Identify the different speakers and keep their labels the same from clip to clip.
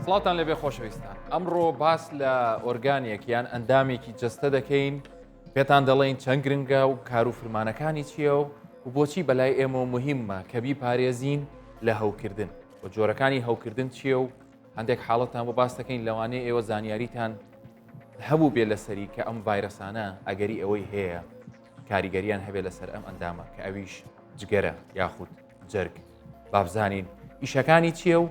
Speaker 1: سڵاتان لەبێ خۆشەویستان ئەمڕۆ باس لە ئۆرگانێک یان ئەندامێکی جەستە دەکەین پێتان دەڵێن چەند گرنگە و کار و فرمانەکانی چییە و بۆچی بەلای ئێمە مهمە کە بیپارێزین لە هەوکردن و جۆرەکانی هەوکردن چییە و هەندێک حاڵەتان بۆ باس دەکەین لەوانەیە ئێوە زانیاریتان هەبوو بێ لەسەری کە ئەم ڤایرەسانە ئەگەری ئەوەی هەیە کاریگەریان هەبێت لەسەر ئەم ئەندامە کە ئەویش جگەرە یاخود جەرگ بابزانین ئیشەکانی چییە و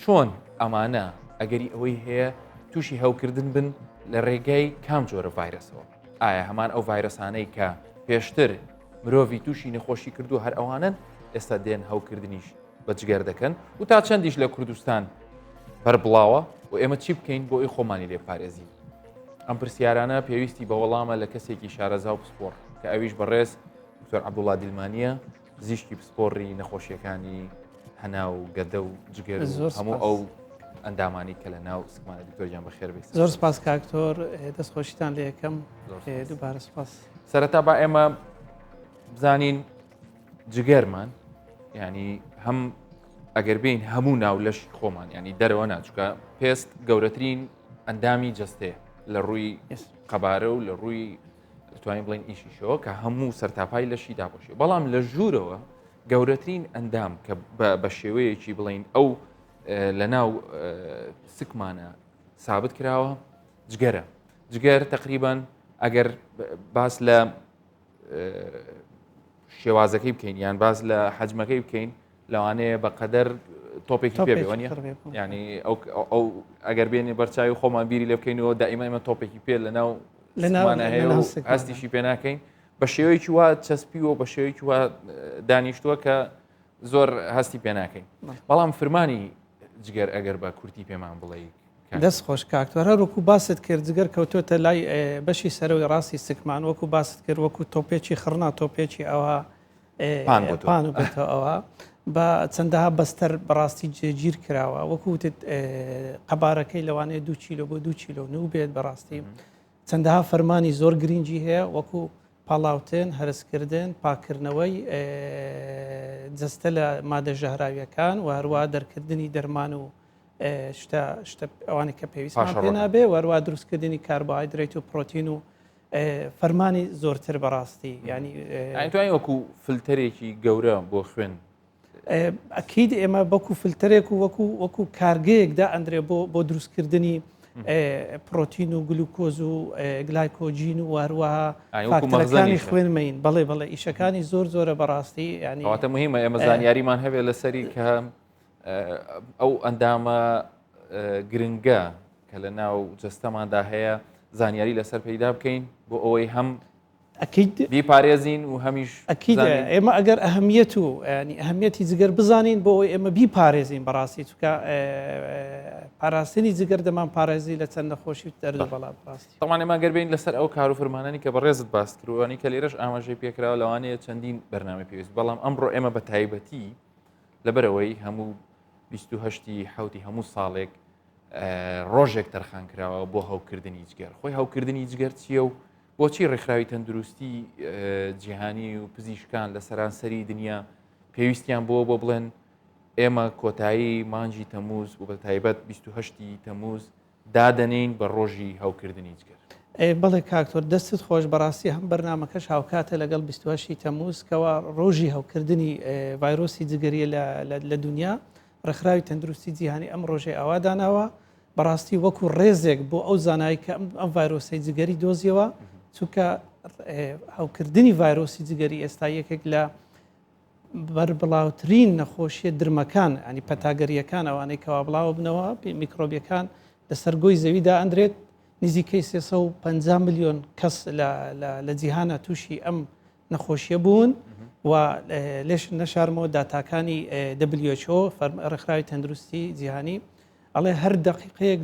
Speaker 1: چۆن ئەمانە ئەگەری ئەوەی هەیە تووشی هەوکردن بن لە ڕێگەی کام جۆرە ڤایرەسەوە ئایا هەمان ئەو ڤایرەسانەی کە پێشتر مرۆڤی تووشی نەخۆشی کردو هەر ئەوانن ئێستا دێن هەوکردنیش بە جگەر دەکەن و تا چەندیش لە کوردستان بەربڵاوە و ئێمە چی بکەین بۆ ئەی خۆمانی لێپارێزین ئەم پرسیارانە پێویستی بە وەڵامە لە کەسێکی شارەزا و پسپۆڕ کە ئەویش بەڕێز دکتۆر عەبدوڵڵا دیلمانیە زیشکی پسپۆڕی نەخۆشیەکانی هەنا و گەدە و جگەر و هەموو ئەو ئەندامانی کە لە ناو سکمانە دکتۆریان بەخێر بێت.
Speaker 2: زۆر سپاس کاکتۆر دەستخۆشیتان لە یەکەم دووبارە سپاس.
Speaker 1: سەرەتا با ئێمە بزانین جگەرمان ینی هەم ئەگەر بین هەموو ناو لەشی خۆمان ینی دەرەوە ناچووکە پێست گەورەترین ئەندامی جەستەیە لە ڕووی قەبارە و لە ڕووی توانین بڵین ئیشیشەوە کە هەموو سەرتاپای لەشی داپۆشێ بەڵام لە ژوورەوە گەورەترین ئەندام کە بە شێوەیەکی بڵین ئەو لە ناو سکمانە سابت کراوە جگەرە جگەر تقریبان ئەگەر باس لە شێوازەکەی بکەین یان باس لە حەجمەکەی بکەین لەوانەیە بەقەدەر تۆپێکی پێبێوەنی ینی ئەو ئەگەر بێنێ بەرچاوی خۆمان بیری لێ بکەینەوە دائیمە ئێمە تۆپێکی پێ لە ناو سکمانە هەیە و هەستیشی پێ ناکەین بە شێوەیەکی وا چەسپیوە بە شێوەیەکی وا دانیشتووە کە زۆر هەستی پێ ناکەین بەڵام فرمانی جگەر ئەگەر بە کورتی پێمان بڵێ
Speaker 2: دەست خۆش کاکتۆر هەروەکو باست کرد جگەر کەوتۆتە لای بەشی سەرەوەی ڕاستی سکمان وەکو باست کرد وەکو تۆپێکی خڕنا تۆپێکی ئەوە پان و بێتەوە ئەوە بە چەندەها بەستەر بەڕاستی جێگیر کراوە وەکوتت قەبارەکەی لەوانەیە 2 کیلۆ بۆ 2 کیلۆ و بێت بەڕاستی چەندەها فەرمانی زۆر گرنگی هەیە وەکو پاڵاوتن هەرسکردن پاکردنەوەی جەستە لە مادە ژەهراویەکان و هەروە دەرکردنی دەرمان و شتە ئەوانی کە پێویستمان پێ نابێ و هەروە دروستکردنی کاربۆهایدرێت و پرۆتین و فەرمانی زۆرتر بەڕاستی ینی
Speaker 1: توانین وەکو فلتەرێکی گەورە بۆ خوێن
Speaker 2: ئەکید ئێمە بەکو فلتەرێک و وەکو کارگەیەکدا ئەندرێ بۆ دروستکردنی پرۆتین و گلوکۆز و گلایکۆجین و هەروەها فاکتەرەکانی خوێنمەین بەڵێ ئیشەکانی زۆرە بەڕاستی ینی
Speaker 1: کەواتە مهمە ئێمە زانیاریمان هەبێت لەسەری کە ئەو ئەندامە گرنگە کە لە ناو جەستەماندا هەیە زانیاری لەسەر پەیدا بکەین بۆ ئەوەی هەم بیپارێزین و هەمیش
Speaker 2: ئێمە ئەگەر ئەهەمیەت و ئەهەمیەتی جگەر بزانین بۆ ئەوەی ئێمە بیپارێزین بەڕاستی چونکە پاراستنی جگەر دەمان پارێزی لە چەند نەخۆشی دەردە بەڵام ڕاستی
Speaker 1: تەمان ئێمە گەر بین لەسەر ئەو کار و فرمانانی کە بەڕێزت باس کردوانی کە لێرەش ئاماژەی پێکراوە لەوانەیە چەندین بەرنامە پێویست بەڵام ئەمڕۆ ئێمە بە تایبەتی لەبەرەوەی هەموو 28 حوتی هەموو ساڵێک ڕۆژێک تەرخان کراوە بۆ هەوکردنی جگەر خۆی هەوکردنی جگەر چییە و بۆچی ڕێکخراوی تەندروستی جیهانی و پزیشکان لە سەرانسەری دنیا پێویستیان بۆ بڵێن ئێمە کۆتایی مانجی تەموز و بە تایبەت 28 تەموز دادەنین بە ڕۆژی هەوکردنی جگەر
Speaker 2: بەڵێ کاکتۆر دەستت خۆش بەڕاستی هەم بەرنامەکەش هاوکاتە لەگەڵ 28 تەموز کەوا ڕۆژی هەوکردنی ڤایرۆسی جگەریە لە دنیا ڕێکخراوی تەندروستی جیهانی ئەم ڕۆژەی ئاواداناوە بەڕاستی وەکو ڕێزێک بۆ ئەو زانایی کە ئەم ڤایرۆسی جگەری دۆزیەوە چونکە هەوکردنی ڤایرۆسی جگەری ئێستا یەکێک لە بەربڵاوترین نەخۆشیە درمەکان ئەنی پەتاگەریەکان ئەوانەی کەوا بڵاو بنەوە میکرۆبیەکان لەسەر گۆی زەویدا ئەندرێت نزیکەی 350 ملیۆن کەس لە جیهانە تووشی ئەم نەخۆشیە بوون و لێش نەشارمەوە داتاکانی WHO ڕێکخراوی تەندروستی جیهانی ئەڵێ هەر دقیقەیەک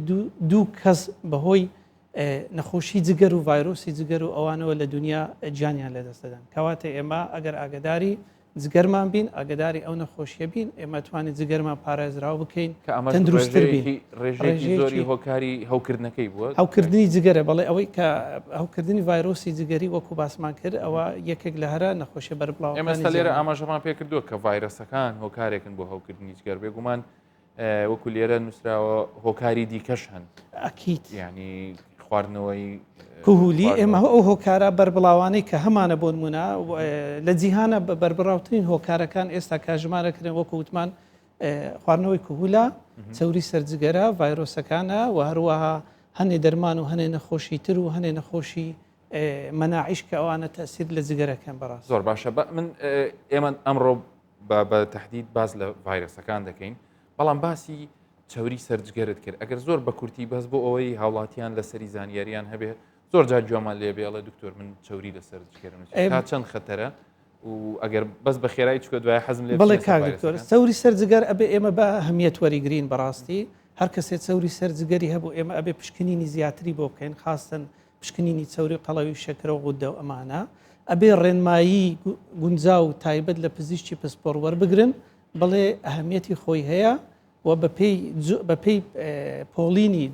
Speaker 2: 2 کەس بەهۆی نەخۆشی جگەر و ڤایرۆسی جگەر و ئەوانەوە لە دنیا گیانیان لەدەست دەدەن کەواتە ئێمە ئەگەر ئاگداری جگەرمان بین ئاگداری ئەو نەخۆشیە بین ئێمە توانێت جگەرمان پارێزراوە بکەین تەندروستتر بین
Speaker 1: ڕێژێکی زۆری هۆکاری هەوکردنەکەی بووە
Speaker 2: هەوکردنی جگەرە بەڵێ ئەوەی کە هەوکردنی ڤایرۆسی جگەری وەکو باسمان کرد ئەوە یەکێک لە هەرە نەخۆشیە بەربڵاو
Speaker 1: ئێمە لێرە ئاماژەمان پێ کردووە کە ڤایرۆسەکان هۆکارێکن بۆ هەوکردنی جگەر بێگومان وەکو لێرە نووسراوە هۆکاری دیکەش هەن
Speaker 2: ئەکییت
Speaker 1: یعنی خواردنەوەی
Speaker 2: کوهولی ئێمە ئەو هۆکارە بربڵاوانەی کە هەمانە بۆ نمونە لە جیهانە بربڕاوترین هۆکارەکان ئێستا کاژمارەکردن وەکو وتمان خواردنەوەی کوهولە چەوری سەرجگەرە ڤایرۆسەکانە و هەروەها هەنێ دەرمان و هەنێ نەخۆشی تر و هەنێ نەخۆشی مەناعیش کە ئەوانە تەسیر لە جگەرەکەن بەڕاست
Speaker 1: زۆر باشە من ئێمە ئەمڕۆ بە تهدید باز لە ڤایرۆسەکان دەکەین بەڵام باسی چەوری سەرجگەرت کرد ئەگەر زۆر بە کورتی بەس بۆ ئەوەی هاوڵاتیان لە سەری زانیاریان هەبێ زۆر جار جومان لێ بێڵە دکتۆر من چەوری لە سەرجگەرم تا چەند خەتەرە و ئەگەر بەس بە خێرایی چکە دوای حەزم لێ
Speaker 2: بڵێ کاکتۆر چەوری سەرجگەر ئەبێ ئێمە بە هەمیەت وەریگرین بەڕاستی هەر کەسێ چەوری سەرجگەری هەبوو ئێمە ئەبێ پشکنینی زیاتری بۆ بکەین خاستن پشکنینی چەوری قەڵەوی شەکرە و غودە و ئەمانە ئەبێ ڕێنمایی گونجاو و تایبەت لە پزیشکی پسپۆر وەربگرن بڵێ ئەهەمیەتی خۆی هەیە و بەپێی پۆڵینی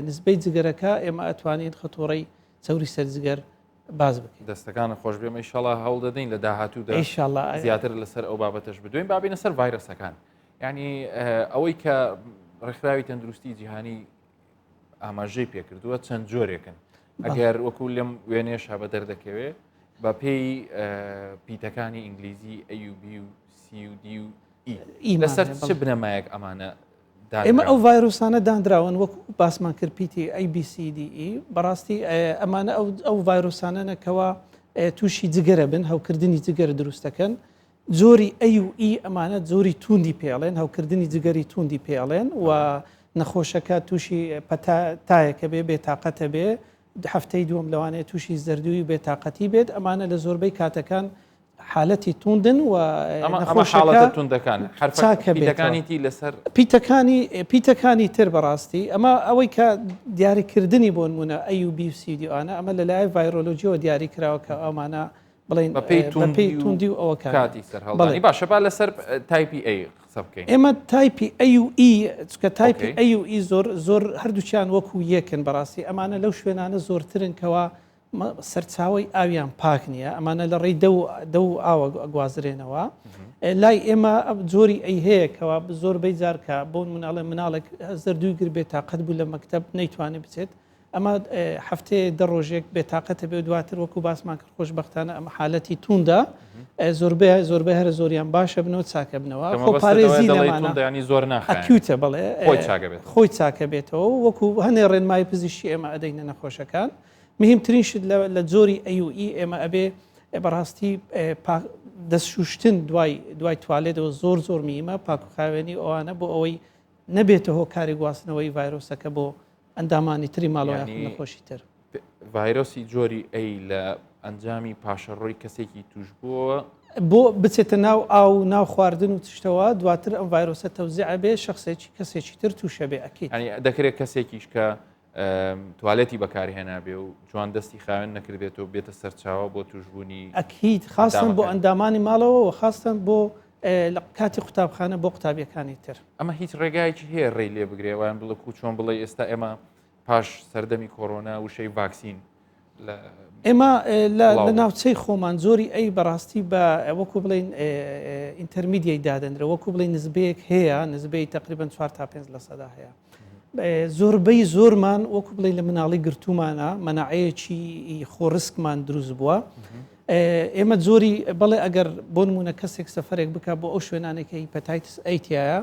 Speaker 2: نسبەی جگەرەکە ئێمە ئەتوانین خەتۆڕەی چەوری سەرجگەر باز بکەین
Speaker 1: دەستەکانە خۆش بێمە ئینشاڵڵا هەوڵ دەدەین لە داهاتوودا زیاتر لەسەر ئەو بابەتەش بدوین بابینە سەر ڤایرۆسەکان یعنی ئەوەی کە ڕێکخراوی تەندروستی جیهانی ئاماژەی پێکردووە چەند جۆرێکن ئەگەر وەکو لەم وێنێشا بە دەردەکەوێ بە پێی پیتەکانی ئینگلیزی AUB و CUD و E لەسەر چ بنەمایەک ئەمانە
Speaker 2: ئێمە ئەو ڤایرۆسانە دانراون وەکو باسمان کرد پیتی ABCDE بەڕاستی ئەمانە ئەو ڤایرۆسانەنەکەوە تووشی جگەرە بن هەوکردنی جگەر دروستەکەن زۆری ئەی ئەمانە زۆری توندی پێڵێن هەوکردنی جگەری توندی پێڵێن و نەخۆشەکە تووشی تایەکە بێ بێتاقەتە بێ هەفتەی دووەم لەوانەیە تووشی زەردووی بێتاقەتی بێت ئەمانە لە زۆربەی کاتەکان حالەتی توندن و
Speaker 1: حاڵەتە توندەکان حرفەکانی لەسەر
Speaker 2: پیتەکانی تر بەڕاستی ئەمە ئەوەی کە دیاریکردنی بۆ نمونە AUB و CUD ئەمە لەلایە ڤایرۆلۆژیەوە دیاری کراوە کە ئەمانە بڵێن بەپێی توندی و ئەوە
Speaker 1: کاتی سەرهەڵدانی باشە با لەسەر تایپی A قسە بکەین
Speaker 2: ئێمە تایپی AUE چکە تایپی AUE زۆر هەردووچیان وەکو یەکن بەڕاستی ئەمانە لەو شوێنانە زۆرترن کەەوە سەرچاوی ئاویان پاک نییە ئەمانە لە ڕێی دە و ئاوە گوازرێنەوە لای ئێمە جۆری ئەی هەیە کەوا زۆربەی جارکە بۆ مناڵێ مناڵێک زەردووی گر بێتاقەت بوو لە مەکتب نەیتوانێت بچێت ئەمە هەفتەیە دە ڕۆژێک بێتاقەتە بێ دواتر وەکو باسمان کرد خۆشبەختانە ئەمە حالەتی توندە زۆربەی هەر زۆریان باشە بنەوە چاکە بنەوە خۆ پارێزی
Speaker 1: لەمانە زۆر
Speaker 2: ئەکیوتە بڵێ خۆی چاکە بێتەوە وەکو هەنێ ڕێنمای پزیشکی ئێمە ئەدەینە نەخۆشەکان مهمترین شت لە جۆری AUE ئێمە ئەبێ بەڕاستی دەستشوشتن دوای توالێتەوە زۆر میمە پاکوخاوێنی ئەوانە بۆ ئەوەی نەبێتە هۆکاری گواستنەوەی ڤایرۆسەکە بۆ ئەندامانی تری ماڵۆیان نەخۆشی تر
Speaker 1: ڤایرۆسی جۆری ئەی لە ئەنجامی پاشەڕۆی کەسێکی توش بووە
Speaker 2: بۆ بچێتە ناو ئاو ناو خواردن و تشتەوە دواتر ئەم ڤایرۆسە تەوزیع بێ شخصێکی کەسێکی تر تووشە بێ ئەکید
Speaker 1: دەکرێت کەسێکیش کە توالێتی بەکارهێنا بێ و جوان دەستی خاوێن نەکردێتەوە بێتە سەرچاوە بۆ توشبوونی
Speaker 2: ئەکیید خاستن بۆ ئەندامانی ماڵەوە و خاستن بۆ لە کاتی قوتابخانە بۆ قوتابیەکانی تر
Speaker 1: ئەمە هیچ ڕێگایکی هەیە ڕێی لێ بگرێوان بڵێ و چۆن بڵێ ئێستا ئێمە پاش سەردەمی کۆڕۆنا وشەی ڤاکسین
Speaker 2: ئێمە لە ناوچەی خۆمان زۆری ئەی بەڕاستی بە وەکو بڵین ئینتەرمیدیای دادەنرە وەکو بڵین نزبەیەک هەیە نزبەی تقریبان 4 تا 5 لە سەدا هەیە زۆربەی زۆرمان وەکو بڵێ لە مناڵی گرتومانە مەناعەیەکی خۆڕسکمان دروست بووە ئێمە زۆری بەڵێ ئەگەر بۆ نمونە کەسێک سەفەرێک بک بۆ ئەو شوێنانێکی هیپەتایتس ئەیتایە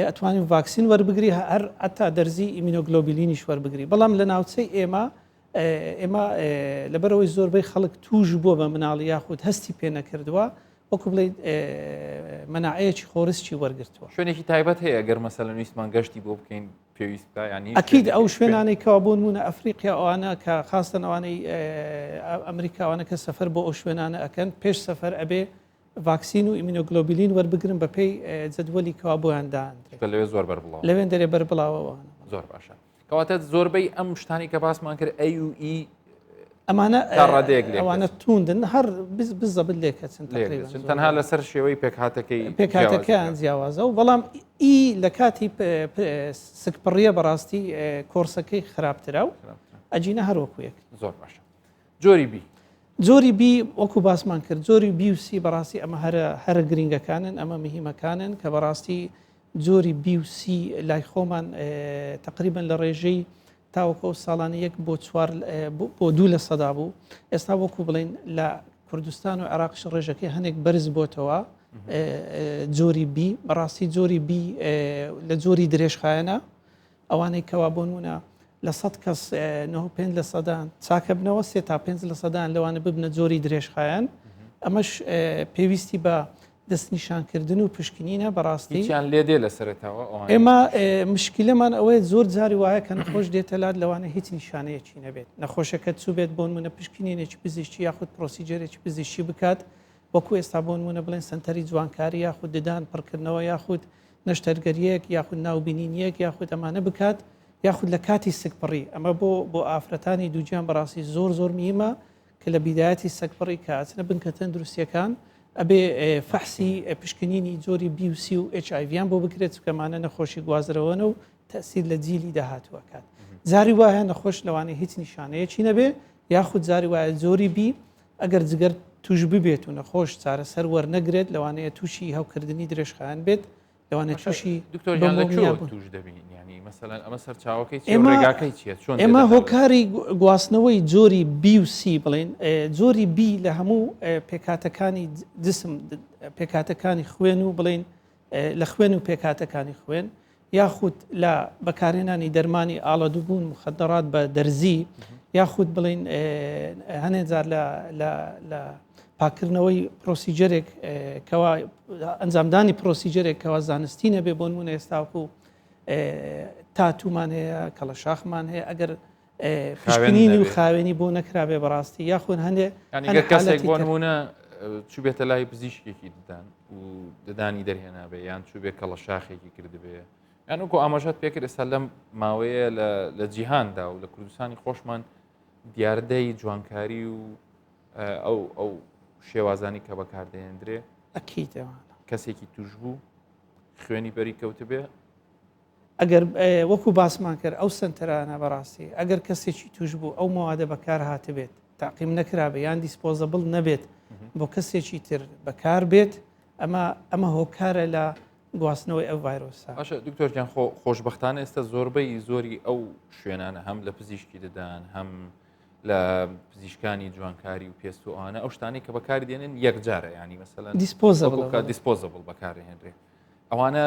Speaker 2: ئەتوانین ڤاکسین وەربگری هەر ئەتا دەرزی ئیمینۆگلۆبیلینیش وەربگری بەڵام لە ناوچەی ئێمە لەبەرەوەی زۆربەی خەڵک توش بووە بە مناڵی یاخود هەستی پێ نەکردووە وەکو بڵێ مەناعەیەکی خۆڕسکی وەرگرتووە
Speaker 1: شوێنێکی تایبەت هەیە ئەگەر مەسەلەن ویستمان گەشتی بۆ بکەین پێویستە ینی
Speaker 2: ئەکید ئەو شوێنانەی کەوا بۆ نمونە ئەفریقیا ئەوانە کە خاستن ئەوانەی ئەمریکاوانە کە سەفەر بۆ ئەو شوێنانە ئەکەن پێش سەفەر ئەبێ ڤاکسین و ئیمینۆگلۆبیلین وەربگرن بەپێی جەدوەلی کەوا بۆیان داهاندرێت
Speaker 1: لەوێ زۆر بەربڵاو
Speaker 2: لەوێن دەرێ بەربڵاوەوە
Speaker 1: زۆر باشە کەواتە زۆربەی ئەم شتانی کە باسمان کرد AUE
Speaker 2: ئەمانە ئەوانە توندن هەر بزەبت لێکەچن
Speaker 1: تەنها لەسەر شێوەی
Speaker 2: پێکهاتەکەیان جیاوازە و بەڵام ئی لە کاتی سکپڕیە بەڕاستی کۆرسەکەی خراپترا و ئەجینە هەروەکویەک
Speaker 1: زۆر باشە
Speaker 2: جۆری بی وەکو باسمان کرد جۆری بیوسی بەڕاستی ئەمە هەرە گرنگەکانن ئەمە مهمەکانن کە بەڕاستی جۆری بی و سی لای خۆمان تقریبا لە ڕێژەی تاوەکە ساڵانە 1 بۆ 4 بۆ 2 لە سەدا بوو. ئێستا وەکو بڵین لە کوردستان و عێراقش ڕێژەکەی هەنێک بەرز بۆتەوە جۆری بی بەڕاستی جۆری بی لە جۆری درێژخایەنە ئەوانەی کەوا بۆنمونە لە 100 کەس 95 لە سەدان چاکە بنەوە 3 تا 5 لە سەدان لەوانە ببنە جۆری درێژخایەن ئەمەش پێویستی بە دەستنیشانکردن و پشکنینە بەڕاستی
Speaker 1: لێ دێ لە سەرەتاوە
Speaker 2: ئێمە مشکلەمان ئەوەیە زۆر جاری وایە کە نەخۆش دێتە لات لەوانە هیچ نیشانەیەکی نەبێت نەخۆشەکە چوو بێت بۆ نمونە پشکنینێکی پزیشکی یاخود پرۆسیجەرێکی پزیشکی بکات وەکو ئێستا بۆ نمونە بڵێن سنتەری جوانکاری یاخود ددان پڕکردنەوە یاخود نەشتەرگەریەک یاخود ناوبینینیەک یاخود ئەمانە بکات یاخود لە کاتی سکپڕی ئەمە بۆ ئافرەتانی دووجیان بەڕاستی زۆر میمە کە لە بیدایەتی سەگپڕی کاتنە بنکە تەندروستیەکان ئەبێ فەحسی پشکنینی جۆری بی و سی و HIV بۆ بکرێت کەمانە نەخۆشی گوازرەوەنە و تەسیر لە جیلی داهاتوەکات جاری وایە نەخۆش لەوانەیە هیچ نیشانەیەکی نەبێ یاخود جاری وایە جۆری بی ئەگەر جگەر توش ببێت و نەخۆش چارەسەر وەرنەگرێت لەوانەیە تووشی هەوکردنی درێژخایەن بێت لەوانێت تووشی
Speaker 1: توش دەبین ینی مەسەلەن ئەمە سەرچاوەکەی ڕێگاکەی چیە چۆن
Speaker 2: ئێمە هۆکاری گواستنەوەی جۆری بی و سی بڵێن جۆری بی لە هەموو پێکاتەکانی جسم پێکاتەکانی خوێن و بڵێن لە خوێن و پێکاتەکانی خوێن یاخود لە بەکارهێنانی دەرمانی ئاڵەدوبوون مخدرات بە دەرزی یاخود بڵێن هەنێجار لە پاکردنەوەی پرۆسیجەرێک کەوا ئەنجامدانی پرۆسیجەرێک کەوا زانستی نەبێ بۆ نمونە ئێستاوەکو تاتومان هەیە کەڵە شاخمان هەیە ئەگەر پشکنینی و خاوێنی بۆ نەکرابێ بەڕاستی یاخود هەندێ
Speaker 1: کەسێک بۆ نمونە چوو بێتە لای پزیشکێکی ددان و ددانی دەرهێنابێ یان چوو بێت کەڵە شاخێکی کردبێ یان وەکو ئاماژات پێکرد ئێستا لەم ماوەیە لە جیهاندا و لە کوردستانی خۆشمان دیاردەی جوانکاری و ئەو شێوازانی کە بەکاردێنرێ کەسێکی توش بوو خوێنی بەری کەوت بێ
Speaker 2: ئەگەر وەکو باسمان کرد ئەو سنتەرانە بەڕاستی ئەگەر کەسێکی توش بوو ئەو مەوادە بەکار هاتبێت تاقیم نەکرابێ یان دیسپۆزەبڵ نەبێت بۆ کەسێکی تر بەکار بێت ئەمە هۆکارە لە گواستنەوەی ئەو ڤایرۆسە.
Speaker 1: باشە دکتۆرجان خۆشبەختانە ئێستا زۆربەی زۆری ئەو شوێنانە هەم لە پزیشکی ددان هەم لە پزیشکانی جوانکاری و پێست و ئەوانە ئەو شتانی کە بەکاری دێنن یەکجارە ینی مەسەلەن دیسپۆزەبڵ بەکارهێنرێ ئەوانە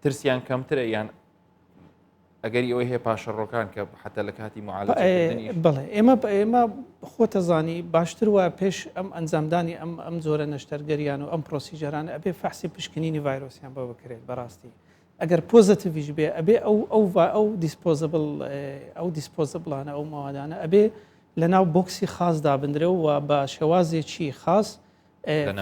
Speaker 1: ترسیان کەمترە یان ئەگەری ئەوەی هەیە پاشەڕۆکان کە حتا لە کاتی معالجەکردنی
Speaker 2: بڵێ ئێمە خۆتەزانی باشتر وە پێش ئەم ئەنجامدانی ئەم جۆرە نەشتەرگەریان و ئەم پرۆسیجەرانە ئەبێ فەحسی پشکنینی ڤایرۆسیان بۆ بکرێت بەڕاستی ئەگەر پۆزتیڤیش بێ ئەبێ ئەو دیسپۆزەبڵانە ئەو ماوادانە ئەبێ لە ناو بۆکسی خاص دابدرێ و بە شێوازێکی خاص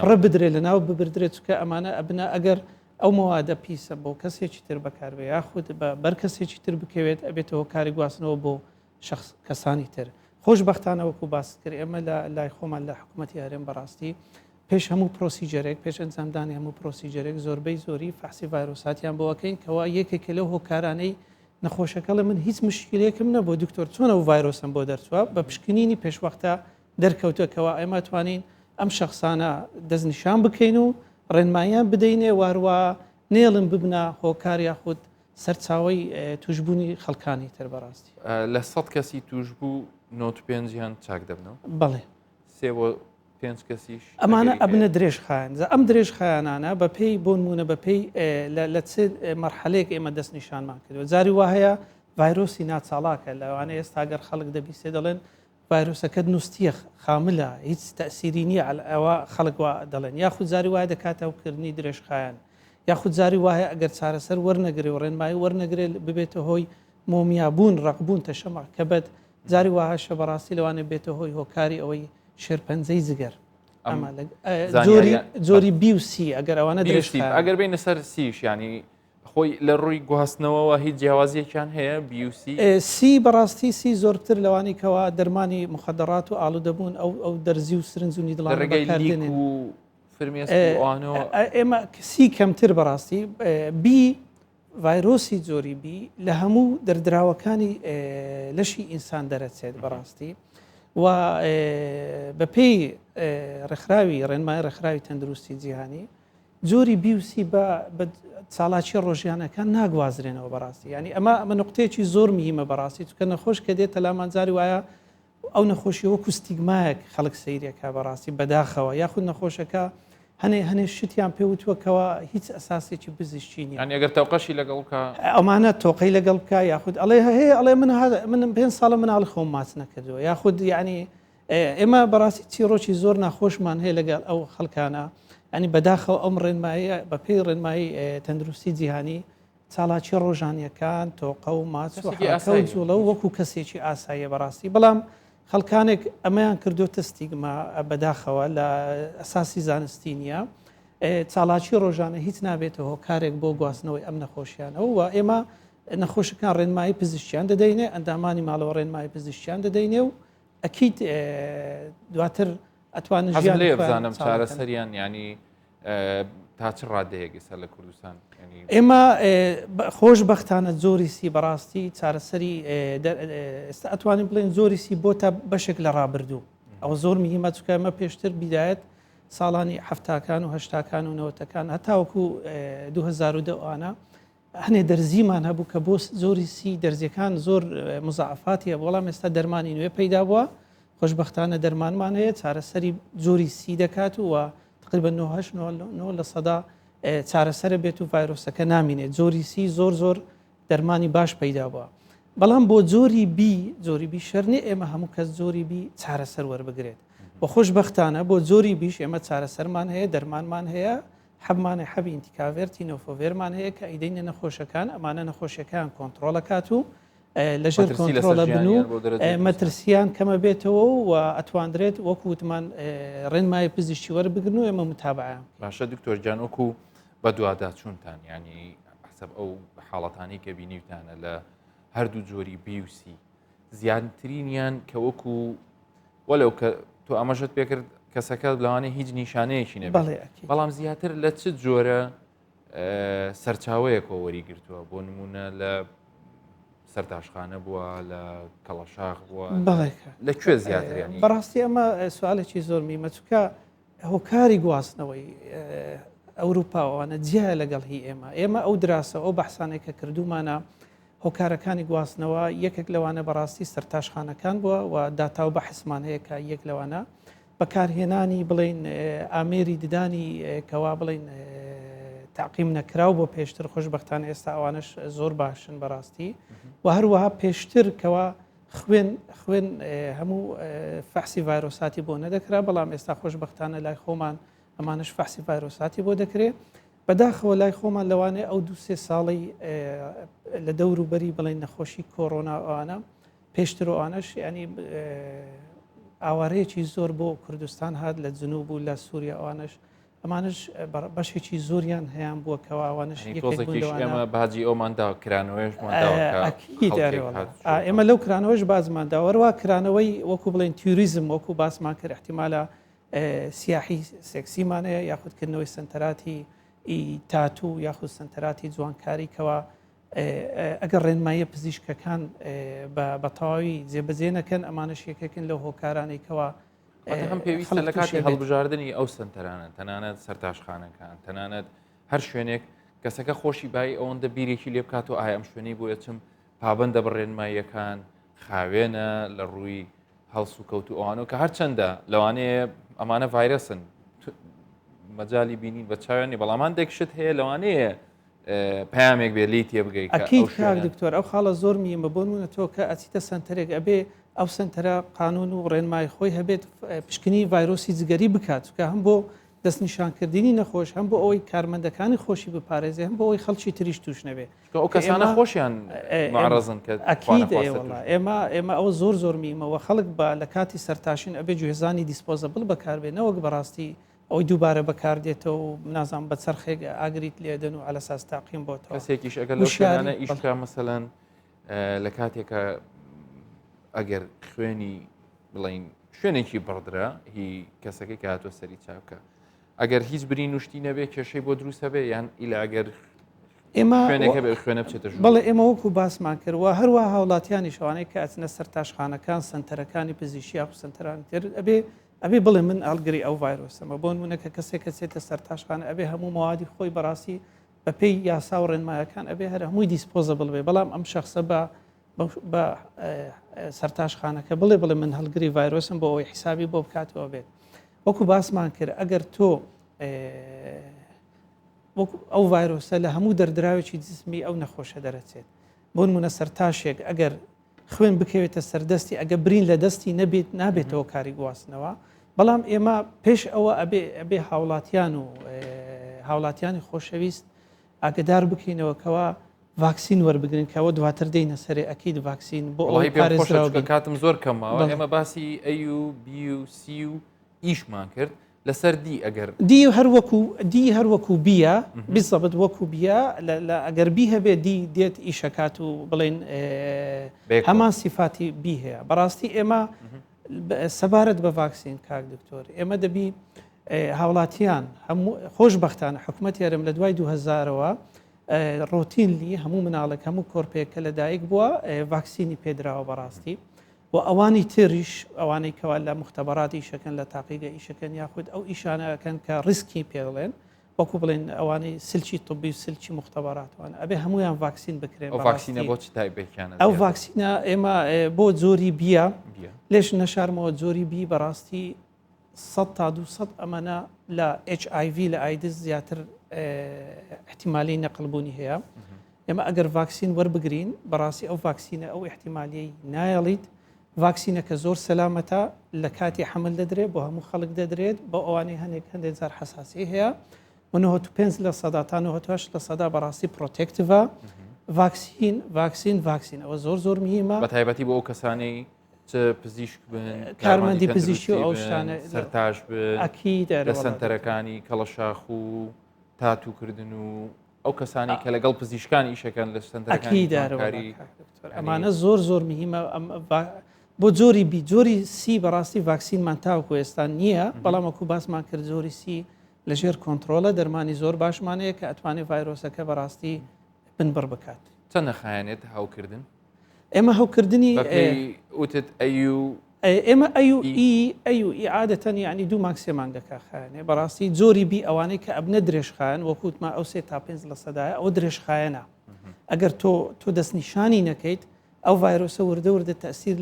Speaker 2: ڕە بدرێت لە ناو ببردرێت چکە ئەمانە ئەبنە ئەگەر ئەو مەوادە پیسە بۆ کەسێکی تر بەکاربێ یاخود بەر کەسێکی تر بکەوێت ئەبێتەوە کاری گواستنەوە بۆ کەسانی تر خۆشبەختانەوەکو باس کرد ئێمە لە لای خۆمان لە حکوومەتی هەرێم بەڕاستی پێش هەموو پرۆسیجەرێک پێش ئەنجامدانی هەموو پرۆسیجەرێک زۆربەی زۆری فەحسی ڤایرۆساتیان بۆەکەین کەوا یەکێکە لەو هۆکارانەی نەخۆشەکە لە من هیچ مشکلێکم نەبوو دکتۆر چۆنە و ڤایرۆسم بۆ دەرچووە بە پشکنینی پێشوەختە دەرکەوتەکەەوە ئێمە توانین ئەم شخصانە دەستنیشان بکەین و ڕێنماییان بدەینێ واروە نێڵم ببنە هۆکار یاخود سەرچاوی توشببوونی خەڵکانی تر بەڕاستی
Speaker 1: لە 100 کەسی توش بوو 95یان چاک دەبنەوە
Speaker 2: بەڵێ
Speaker 1: 3 بۆ 5 کەسیش
Speaker 2: ئەمانە ئەبنە درێژخایەن ئەم درێژخایانانە بەپێی بۆ نمونە بەپێی لە چ مەرحەلەیەک ئێمە دەستنیشانمان کردوە جاری وهەیە ڤایرۆسی ناچاڵاکە لەوانە ئێستاگەر خەڵک دەبیستێ دەڵێن ڤایرۆسەکەت نووسە خاملە هیچ تەسیری نییە ئەوە خەڵک دەڵێن یاخود جاری وایە دەکاتە وکردنی درێژخایەن یاخود جاری وایە ئەگەر چارەسەر وەرنەگرێ و ڕێنمایی وەرنەگرێت ببێتە هۆی مۆمیابوون ڕقبوون تەشەمە کە بەت جاری وهاشە بەڕاستی لەوانێ بێتە هۆی هۆکاری ئەوەی شێرپەنجەی زگەر جۆری بی و سی ئەگەر ئەوانە درێژ
Speaker 1: ئەگەر بینە سەر سیش ینی خۆی لە ڕووی گواستنەوەەوە هیچ جیاوازیەکیان هەیە
Speaker 2: سی بەڕاستی سی زۆرتر لەوانی کەوا دەرمانی مخدرات و ئاڵودەبوون ئەو دەرزی و سرنجونی دڵان ئێمە سی کەمتر بەڕاستی بی ڤایرۆسی جۆری بی لە هەموو دەردراوەکانی لەشی ئینسان دەرەچێت بەڕاستی و بەپێی ڕێکخراوی ڕێنمای ڕێکخراوی تەندروستی جیهانی جۆری بیوسی بە چالاکی ڕۆژیانەکان ناگوازرێنەوە بەڕاستی ینی ئەمە نقطەیەکی زۆر میهمە بەڕاستی چکە نەخۆش کە دێتە لامانجاری وایە ئەو نەخۆشی وەکو ستیگمایەک خەڵک سەیرێکە بەڕاستی بەداخەوە یاخود نەخۆشەکە هەنێ شتیان پێوتوەکەوە هیچ ئەساسێکی پزیشکی نیە
Speaker 1: ئەگەر تەوقەشی لەگەڵ بکە
Speaker 2: ئەمانە تۆقەی لەگەڵ بکە یاخود ئەڵێ هەیە ئەڵێ من 5 ساڵە مناڵی خۆم ماچ نەکردووە یاخود یعنی ئێمە بەڕاستی چیرۆکی زۆر ناخۆشمان هەیە لەگەڵ ئەو خەڵکانە ینی بەداخەوە ئەم ڕێنمایە بە پێی ڕێنمایی تەندروستی جیهانی چالاکی ڕۆژانیەکان تۆقە و ماچ و جوڵە و وەکو کەسێکی ئاساییە بەڕاستی بەڵام خەڵکانێک ئەمەیان کردوتە ستیگما بەداخەوە لە ئەساسی زانستی نییە چالاکی ڕۆژانە هیچ نابێتەوە کارێک بۆ گواستنەوەی ئەم نەخۆشیانەوە و ئێمە نەخۆشەکان ڕێنمایی پزیشکیان دەدەینێ ئەندامانی ماڵەوە ڕێنمایی پزیشکیان دەدەینێ و ئەکییت دواتر ئەتوانن
Speaker 1: ژیان لێ بزانم چارەسەریان ینی تا چ ڕادەیەکی سەر لە کوردستان
Speaker 2: ئێمە خۆشبەختانە زۆریسی بەڕاستی چارەسەری ئێستا ئەتوانین بڵێن زۆریسی بۆتە بەشێک لە ڕابردوو ئەو زۆر میهمە چکە ئەمە پێشتر بیدایەت ساڵانی هەفتاکان و هەشتاکان و نەوەتەکان هەتاوەکو 2010 ئەوانە هەنێ دەرزیمان هەبوو کە بۆ زۆریسی دەرزیەکان زۆر مزعفاتیە بەڵام ئێستا دەرمانی نوێ پەیدا بووە خۆشبەختانە دەرمانمان هەیە چارەسەری زۆری سی دەکات و تقریبا 9 لە سەدا چارەسەرە بێت و ڤایرۆسەکە نامینێت زۆری سی زۆر دەرمانی باش پەیدا بووە بەڵام بۆ زۆری بی شەرنی ئێمە هەموو کەس زۆری بی چارەسەر وەربگرێت بۆ خۆشبەختانە بۆ زۆری بیش ئێمە چارەسەرمان هەیە دەرمانمان هەیە حەبمانە حەبی ئینتیکاڤێرتی نۆفۆڤێرمان هەیە کە ئیدەینە نەخۆشەکان ئەمانە نەخۆشیەکان کۆنتترۆلەکات و لەژێر کۆنتترۆلە بن و مەترسیان کەمە بێتەوە و ئەتواندرێت وەکو وتمان ڕێنمای پزیشکی وەربگرن و ئێمە متابعە
Speaker 1: باشە دکتۆر جان وەکو بە دوواداچوونتان ینی حسب ئەو حاڵەتانی کە بینیوتانە لە هەردوو جۆری بیوسی زیاترینیان کە وەکو وەلەو کە تۆ ئەمەشت پێکرد کەسەکە لەوانێ هیچ نیشانەیەکی نەبێت بەڵام زیاتر لە چ جۆرە سەرچاوەیەکەوە وەریگرتووە بۆ نمونە لە سەرتاشخانە بووە لە کەڵەشاخ بووە لەکوێ زیاتریانی
Speaker 2: بەڕاستی ئەمە سوالێکی زۆر میمە چکە هۆکاری گواستنەوەی ئەوروپاوانە جیایە لەگەڵ هی ئێمە ئەو دراسە ئەو بەحسانێک کە کردومانە هۆکارەکانی گواستنەوە یەکێک لەوانە بەڕاستی سەرتاشخانەکان بووە و داتا و بەحسمان هەیە کە یەک لەوانە بەکارهێنانی بڵین ئامێری ددانی کەوا بڵین تعقیم نەکراو بۆ پێشتر خۆشبەختانە ئێستا ئەوانش زۆر باشن بەڕاستی و هەروەها پێشتر کەوا خوێن هەموو فەحسی ڤایرۆساتی بۆ نەدەکرا بەڵام ئێستا خۆشبەختانە لای خۆمان ئەمانش فەحسی ڤایرۆساتی بۆ دەکرێت بەداخەوە لای خۆمان لەوانێ ئەو 2-3 ساڵی لە دەوروبەری بڵین نەخۆشی کۆڕۆنا ئەوانە پێشتر ئەوانش ینی ئاوارەیەکی زۆر بۆ کوردستان هات لە جنوب و لە سووریا ئەوانش ئەمانش بەشێکی زۆریان هەیان بووە کەواوانش
Speaker 1: ئێمە باجی ئەوماندا
Speaker 2: ئێمە لەو کرانەوەش بازمانداوەڕوا کرانەوەی وەکو بڵێن توریزم وەکو باسمان کرد احتیمالە سیاحی سێکسیمانەیە یاخودکردنەوەی سنتەراتی تاتو یاخود سنتەراتی جوانکاریکەوە ئەگەر ڕێنمایە پزیشکەکان بە تەواوی جێبەجێ نەکەن ئەمانش یەکێکن لەو هۆکارانێکەوە
Speaker 1: هەم پێویستە لە کاتی هەڵبژاردننی ئەو سنتەرانە تەنانەت سەرتاشخانەکان تەنانەت هەر شوێنێک کەسەکە خۆشی بای ئەوەندە بیرێکی لێ بکات و ئایا ئەم شوێنەی بۆ یەچم پابندە بڕێنماییەکان خاوێنە لە ڕووی هەڵس و کەوت و ئەوانەوە کە هەرچەندە لەوانەیە ئەمانە ڤایرەسن مەجای بینین بە چاوێنی بەڵامان دێکشت هەیە لەوانەیە پامێک بێ لی تێ بگەیت
Speaker 2: ئەکیید کاک دکتۆر ئەو خاڵە زۆر میمە بۆ نمونە تۆ کە ئەچیتە سنتەرێک ئەبێ ئەو سنتەرە قانون و ڕێنمای خۆی هەبێت پشکنی ڤایرۆسی جگەری بکات کە هەم بۆ دەستنیشانکردنی نەخۆش هەم بۆ ئەوەی کارمەندەکانی خۆشی بپارێزێ هەم بۆ ئەوەی خەڵکی تریش توش نەبێت
Speaker 1: ئەو کەسانە خۆشیان معرەزن کە
Speaker 2: ئەکیید ئێمە ئەوە زۆر میمەوە خەڵک بە لە کاتی سەرتاشین ئەبێ گوێزانی دیسپۆزەبڵ بەکاربێنەوەک بەڕاستی ئەوەی دووبارە بەکاردێتەوە و منازان بە چرخێک ئاگریت لێدەن و ئالەساس تاقیم بۆتەوە
Speaker 1: کەسێکیش ئەگەر لە شوێنانە ئیشکا مەسەلەن لە کاتێکە ئەگەر خوێنی بڵین شوێنێکی بڕدرا هی کەسەکەی کە هاتووە سەری چاوکە ئەگەر هیچ بری نوشتی نەبێت کێشەی بۆ دروستە بێ یان ئیلا ئەگەر شوێنێکە بێ خوێنە بچێتە
Speaker 2: بەڵێ ئێمە وەکو باسمان کردوە هەروە هاوڵاتیانی شەوانەی کە ئەچنە سەر تاشخانەکان سنتەرەکانی پزیشکی و سنتەرانی تر ئەبێ ئەبێ بڵێ من ئەڵگری ئەو ڤایرۆسەمە بۆ نمونەکە کەسێک کە چێتە سەرتاشخانە ئەبێ هەموو ماوادی خۆی بەڕاستی بەپێی یاسا و ڕێنمایەکان ئەبێ هەر هەمووی دیسپۆزەبڵ بێ بەڵام ئەم شخصە بە سەرتاشخانەکە بڵێ من هەڵگری ڤایرۆسم بۆ ئەوەی حسابی بۆ بکاتەوە بێت وەکو باسمان کرد ئەگەر تۆ ئەو ڤایرۆسە لە هەموو دەردراوێکی جسمی ئەو نەخۆشە دەرەچێت بۆ نمونە سەرتاشێک ئەگەر خوێن بکەوێتە سەردەستی ئەگە برین لە دەستی نابێتەوە کاری گواستنەوە بەڵام ئێمە پێش ئەوە ئەبێ هاوڵاتیانی خۆشەویست ئاگدار بکەینەوەکەوە ڤاکسین وەربگرن کەەوە دواتر دێنە سەرێ ئەکید ڤاکسین بۆ ئەوەی پارێزراوە
Speaker 1: کاتم زۆر کەمەوە ئێمە باسی AUBUC و ئیشمان کرد لەسەر دی ئەگەر
Speaker 2: دی هەروەکو بیە بیزەبت وەکو بیە ئەگەر بی هەبێ دی دێت ئیشەکات و بڵێن هەمان سیفاتی بی هەیە بەڕاستی ئێمە سەبارەت بە ڤاکسین کاک دکتۆر ئێمە دەبی هاوڵاتیان خۆشبەختانە حکوومەت یارم لە دوای 2000ەوە ڕۆتینلی هەموو مناڵک هەموو کۆرپێکە لەدایک بووە ڤاکسینی پێدراوە بەڕاستی و ئەوانی تریش ئەوانەی کەوا لە مختبەراتی ئیشەکەن لە تاقیگە ئیشەکەن یاخود ئەو ئیشانەکەن کە ڕیسکی پێڵێن وەکو بڵێن ئەوانەی سلکی طبی و سلکی مختبەراتوان ئەبێ هەمویان ڤاکسین بکرێن
Speaker 1: ڤاکسینە بۆ چ تایبێکیانە
Speaker 2: ئەو ڤاکسینە ئێمە بۆ جۆری بیە لێش نەشارمەوە جۆری بی بەڕاستی 100 تا 200 ئەمەە لە HIV لە ئایدز زیاتر احتیمالی نەقلبوونی هەیە ئێمە ئەگەر ڤاکسین وەربگرین بەڕاستی ئەو ڤاکسینە ئەو احتیمالیەی نایەڵیت ڤاکسینەکە زۆر سەلامەتە لە کاتی حمل دەدرێت بۆ هەموو خەڵک دەدرێت بۆ ئەوانەی هەندێک جار حساسی هەیە 95% تا 98% بەڕاستی پرۆتێکتیڤە ڤاکسین ئەوە زۆر مهمە
Speaker 1: بە تایبەتی بۆ ئەو کەسانی پزیشک بن
Speaker 2: کارمەندی پزیشکی و ئەو شتانە
Speaker 1: سەرتاش
Speaker 2: ئەکید
Speaker 1: لە سنتەرەکانی کەڵەشاخ و تاتوکردن و ئەو کەسانی کە لەگەڵ پزیشکان ئیشەکەن لە سنتەرەکانی
Speaker 2: ئەمانە زۆر مهمە بۆ جۆری سی بەڕاستی ڤاکسینمان تاوکو ئێستا نییە بەڵام وەکو باسمان کرد جۆری سی لەژێر کۆنتترۆلە دەرمانی زۆر باشمانەیە کە ئەتوانێت ڤایرۆسەکە بەڕاستی بنبڕ بکات
Speaker 1: چەند نەخایەنێت هاوکردن
Speaker 2: ئێمە هەوکردنی
Speaker 1: وتت
Speaker 2: ئێمە ئەی عادەتەن ینی دوو ماکسێمان دەکخایانێ بەڕاستی جۆری بی ئەوانەی کە ئەبنە درێژخایەن وەکووتما ئەو 3 تا 5% ئەو درێژخایەنە ئەگەر تۆ دەستنیشانی نەکەیت ئەو ڤایرۆسە وردە تەسیر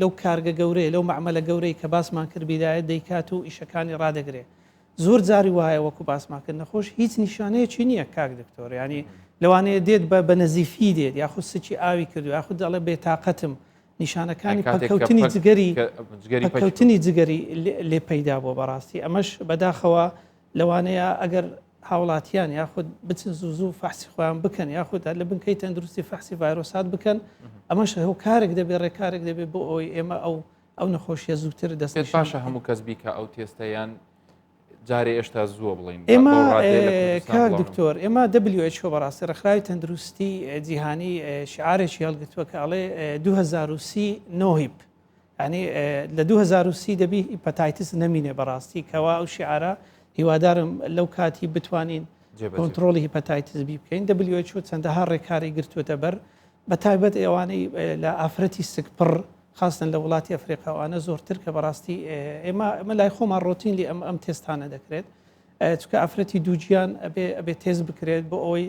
Speaker 2: لەو کارگە گەورەیە لەو معمەلە گەورەی کە باسمان کرد بیدایە دەیکات و ئیشەکانی ڕدەگرێ زۆر جاری وایە وەکو باسماکرد نەخۆش هیچ نیشانەیەکی نییە کاک دکتۆر ینی لەوانەیە دێت بە نەزیفی دێت یاخود سچی ئاوی کردو یاخود دەڵێ بێتاقەتم نیشانەکانی پەکەوتنی جگەری لێ پەیدا بۆ بەڕاستی ئەمەش بەداخەوە لەوانەیە ئەگەر هاوڵاتیان یاخود بچن زوو فەحسی خۆیان بکەن یاخود لە بنکەی تەندروستی فەحسی ڤایرۆسات بکەن ئەمەش هەو کارێک دەبێت ڕێکارێک دەبێت بۆ ئەوی ئێمە ئەو نەخۆشیە زووتر دەست
Speaker 1: باشە هەموو کەس بیکە ئەو تێستەیان جارێ ئێشتا زووە بڵین
Speaker 2: ئێمە کاک دکتۆر ئێمە WHO بەڕاستی ڕێکخراوی تەندروستی جیهانی شعارێکی هەڵگرتووە کە ئەڵێ 2030 نۆهیب ینی لە 2030 دەبی هیپەتایتس نەمینێ بەڕاستی کەوا ئەو شعارە هیوادارم لەو کاتی بتوانین کۆنتترۆلی هیپەتایتس بی بکەین WHO چەندەها ڕێکاری گرتووەتە بەر بە تایبەت ئێوانەی لە ئافرەتی سکپڕ خاستن لە وڵاتی ئەفریقاوانە زۆرتر کە بەڕاستی ئێمە لای خۆمان ڕۆتینلی ئەم تێستانە دەکرێت چکە ئافرەتی دووجیان ئەبێ تێز بکرێت بۆ ئەوەی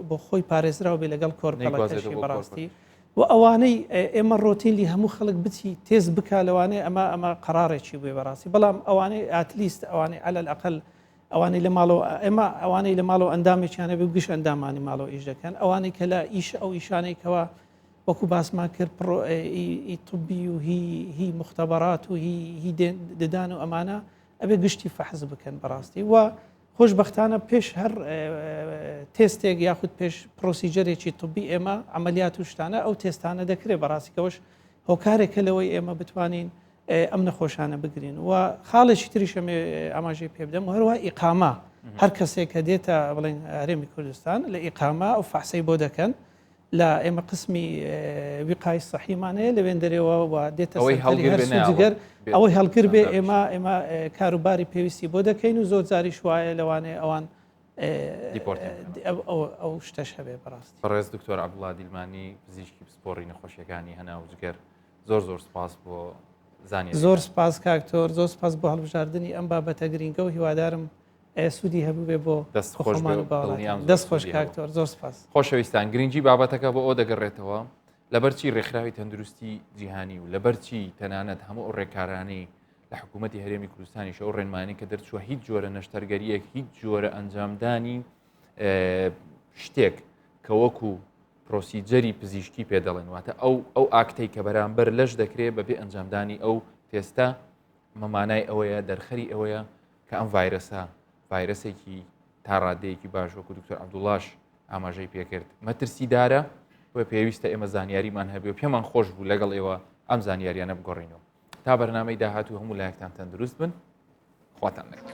Speaker 2: بۆ خۆی پارێزراو بێ لەگەڵ کۆرپەڵەکەشی بەڕاستی و ئەوانەی ئێمە ڕۆتینلی هەموو خەڵک بچی تێز بکە لەوانەیە ئەمە قەرارێکی بووی بەڕاستی بەڵام ئەوانەی ئاتلیست ئەوانەی على الأقل ئەوانەی لە ماڵەوە ئێمە ئەوانەی لە ماڵەوە ئەندامێکیانە بێ گشت ئەندامانی ماڵەوە ئیش دەکەن ئەوانەی کە لە ئیش ئەو ئیشانێکەوە وەکو باسمان کرد طبی و هی مختبەرات و هی ددان و ئەمانە ئەبێ گشتی فەحز بکەن بەڕاستی و خۆشبەختانە پێش هەر تێستێک یاخود پێش پرۆسیجەرێکی طبی ئێمە عملیات و شتانە ئەو تێستانە دەکرێت بەڕاستیکەوەش هۆکارێکە لەوەی ئێمە بتوانین ئەم نەخۆشانە بگرین و خاڵێکی تریشەمێ ئاماژەی پێ بدەم و هەروە ئیقامە هەر کەسێک کە دێتە بڵێن هەرێمی کوردستان لە ئیقامە ئەو فەحسەی بۆ دەکەن لە ئێمە قسمی وقای سەحیمانەیە لەوێن دەرێەوە و دێتە جگەر ئەوەی هەڵگر بێ ئێمە کاروباری پێویستی بۆ دەکەین و زۆر جاری شوایە لەوانەیە ئەوان ئەو شتەش هەبێ بەڕاستی.
Speaker 1: بەڕێز دکتۆر عەبدوڵڵا دیلمانی پزیشکی پسپۆڕی نەخۆشیەکانی هەنا و جگەر زۆر سپاس بۆ زانیاری.
Speaker 2: زۆر سپاس کاکتۆر، زۆر سپاس بۆ هەڵبژاردننی ئەم بابەتە گرینگە و هیوادارم سوودی هەبوو بێ بۆ
Speaker 1: دەستخۆش
Speaker 2: دەست خۆش کاکتۆر، زۆر سپاس.
Speaker 1: خۆشەویستان گرنگجی بابەتەکە بۆ ئەو دەگەڕێتەوە لەبەرچی ڕێکخراوی تەندروستی جیهانی و لەبەرچی تەنانەت هەموو ئەو ڕێکارانەی لە حکوومەتتی هەرێمی کوردستانی شەو ڕێنمانی کە دەرچووە هیچ جۆرە نەشتەرگەریەک هیچ جۆرە ئەنجامدانی شتێک کە وەکو پرۆسیجەری پزیشکی پێ دەڵێن واتە ئەو ئاکتەی کە بەرامبەر لەش دەکرێت بەبێ ئەنجامدانی ئەو تێستا مەمانای ئەوەیە دەرخەری ئەوەیە کە ئەم ڤایرەسێکی تا ڕادەیەکی باش وەکو دکتۆر عەبدوڵڵاش ئاماژەی پێکرد مەترسیدارە بۆ پێویستە ئێمە زانیاریمان هەبێ و پێمان خۆش بوو لەگەڵ ئێوە ئەم زانیاریانە بگۆڕینەوە تا بەرنامەی داهاتوو هەموو لایەکتان تەندروست بن خواتان لەگەڵ.